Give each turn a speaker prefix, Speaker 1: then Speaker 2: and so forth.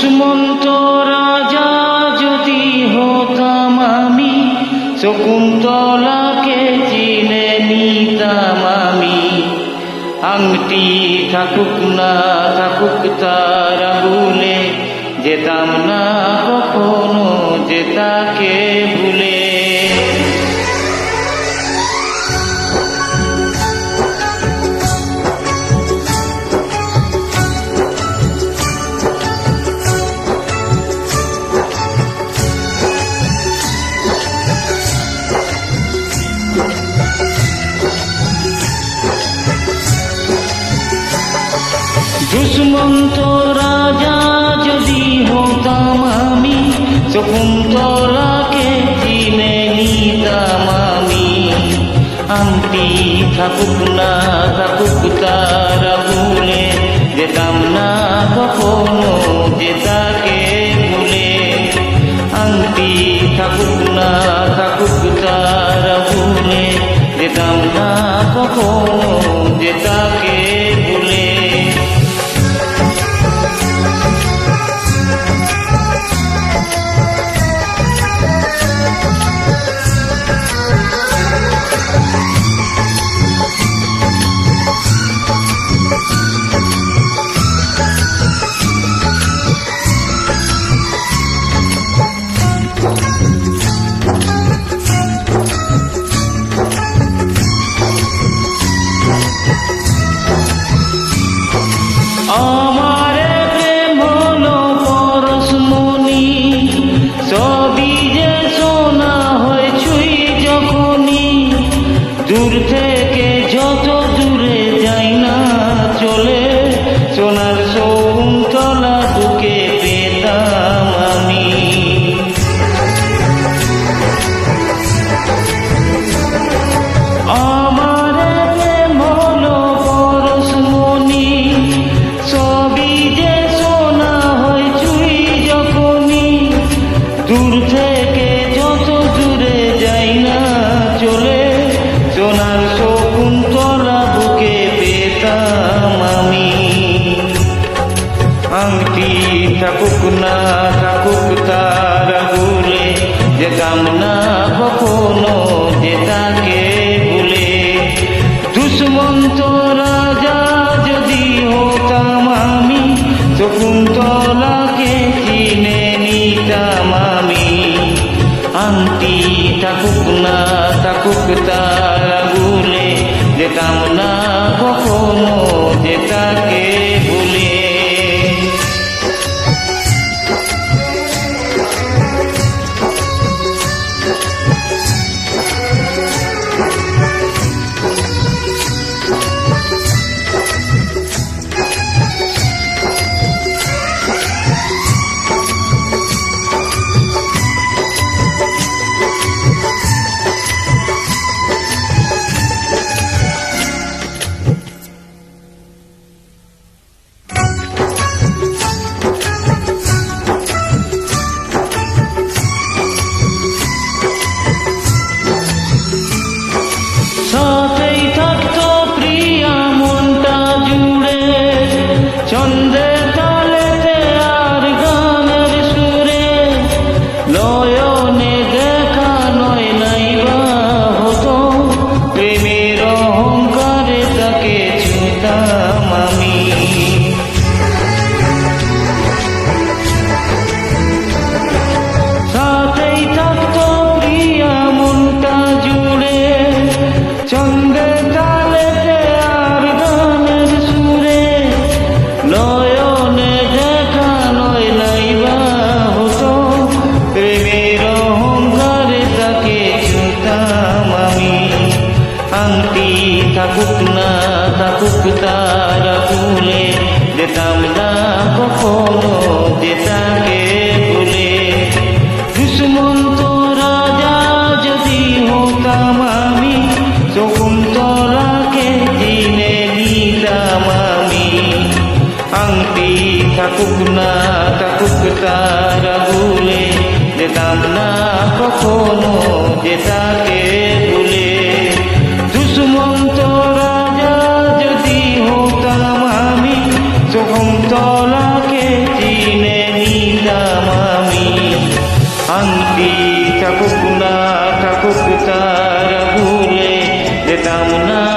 Speaker 1: দুষ্মন্ত রাজা যদি হতাম আমি, শকুন্তলাকে চিনে নিতাম আমি। আংটি থাকুক না থাকুক তার আঙুলে, যেতাম না কখনো যে তাকে ভুলে। দুষ্মন্ত রাজা যদি হতাম আমি, শকুন্তলাকে চিনে নিতাম আমি। আংটি থাকুক না থাকুক তার আঙুলে, যেতাম না কখনো যে তাকে ভুলে। আংটি থাকুক না থাকুক তার আঙুলে, যেতাম না কখনো যে তাকে ভুলে। আমারে প্রেম হলো পরশমণি, সবই যে শোনা হয় ছুঁই যখনই। দূর থেকে যত দূরে যাই না চলে, সোনার শকুন্তলা বুকে পেতাম আমি। আমারে প্রেম হলো পরশমণি, সবই যে শোনা হয় ছুঁই যখনই। দূর থেকে যত দূরে যাই না চলে, সোনার শকুন্তলা বুকে পেতাম আমি। আংটি থাকুক না থাকুক তার আঙুলে, যেতাম না কখনো যে তাকে ভুলে। দুষ্মন্ত রাজা যদি হতাম আমি, শকুন্তলাকে চিনে নিতাম আমি। আংটি থাকুক না থাকুক তার আঙুলে, যেতাম না কখনো যে তাকে ভুলে। সাথেই থাকতো প্রিয়া মনটা জুড়ে, ছন্দে তালেতে আর গানের সুরে। নয়নে দেখা নয় নাইবা হতো, প্রেমের অহংকারে তাকে ছুঁতাম আমি। সাথেই থাকতো প্রিয়া মনটা জুড়ে, ছন্দে তালেতে আর গানের সুরে। নয়নে দেখা নয় নাইবা হতো, প্রেমের অহংকারে তাকে ছুঁতাম আমি। আংটি থাকুক না থাকুক তার আঙুলে, যেতাম না কখনো যে তাকে ভুলে। দুষ্মন্ত রাজা যদি হতাম আমি, শকুন্তলাকে চিনে নিতাম আমি। আংটি থাকুক না থাকুক তার আঙুলে, যেতাম না কখনো যে তাকে ভুলে। দুষ্মন্ত রাজা যদি হতাম আমি, শকুন্তলাকে চিনে নিতাম। থাকুক তার ভুলে যেতাম না